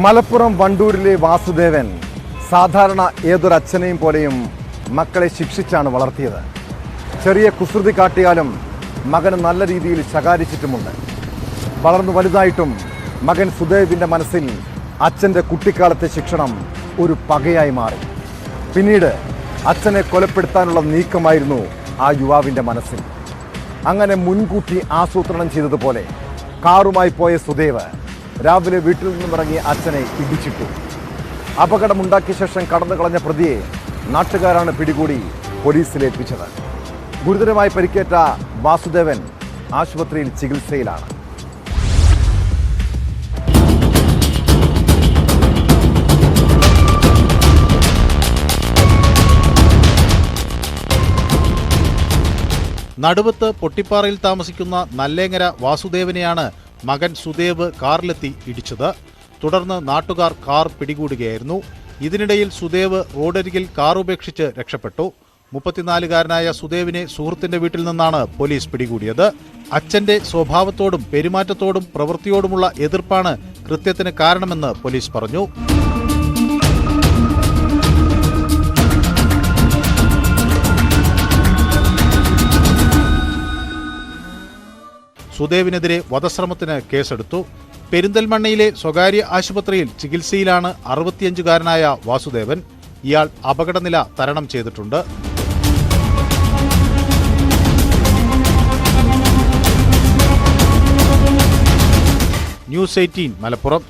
മലപ്പുറം വണ്ടൂരിലെ വാസുദേവൻ സാധാരണ ഏതൊരച്ഛനെയും പോലെയും മക്കളെ ശിക്ഷിച്ചാണ് വളർത്തിയത്. ചെറിയ കുസൃതി കാട്ടിയാലും മകന് നല്ല രീതിയിൽ ശകാരിച്ചിട്ടുമുണ്ട്. വളർന്നു വലുതായിട്ടും മകൻ സുദേവിൻ്റെ മനസ്സിൽ അച്ഛൻ്റെ കുട്ടിക്കാലത്തെ ശിക്ഷണം ഒരു പകയായി മാറി. പിന്നീട് അച്ഛനെ കൊലപ്പെടുത്താനുള്ള നീക്കമായിരുന്നു ആ യുവാവിൻ്റെ മനസ്സിൽ. അങ്ങനെ മുൻകൂട്ടി ആസൂത്രണം ചെയ്തതുപോലെ കാറുമായി പോയ സുദേവ് രാവിലെ വീട്ടിൽ നിന്നുമിറങ്ങിയ അച്ഛനെ ഇടിച്ചിട്ടു. അപകടമുണ്ടാക്കിയ ശേഷം കടന്നു കളഞ്ഞ പ്രതിയെ നാട്ടുകാരാണ് പിടികൂടി പോലീസിലേൽപ്പിച്ചത്. ഗുരുതരമായി പരിക്കേറ്റ വാസുദേവൻ ആശുപത്രിയിൽ ചികിത്സയിലാണ്. നടുവത്ത് പൊട്ടിപ്പാറയിൽ താമസിക്കുന്ന നല്ലേങ്ങര വാസുദേവനെയാണ് മകൻ സുദേവ് കാറിലെത്തി ഇടിച്ചത്. തുടർന്ന് നാട്ടുകാർ കാർ പിടികൂടുകയായിരുന്നു. ഇതിനിടയിൽ സുദേവ് റോഡരികിൽ കാർ ഉപേക്ഷിച്ച് രക്ഷപ്പെട്ടു. 34-കാരനായ സുദേവിനെ സുഹൃത്തിന്റെ വീട്ടിൽ നിന്നാണ് പോലീസ് പിടികൂടിയത്. അച്ഛന്റെ സ്വഭാവത്തോടും പെരുമാറ്റത്തോടും പ്രവൃത്തിയോടുമുള്ള എതിർപ്പാണ് കൃത്യത്തിന് കാരണമെന്ന് പോലീസ് പറഞ്ഞു. സുദേവിനെതിരെ വധശ്രമത്തിന് കേസെടുത്തു. പെരിന്തൽമണ്ണയിലെ സ്വകാര്യ ആശുപത്രിയിൽ ചികിത്സയിലാണ് 65-കാരനായ വാസുദേവൻ. ഇയാൾ അപകടനില തരണം ചെയ്തിട്ടുണ്ട്. ന്യൂസ് 18 മലപ്പുറം.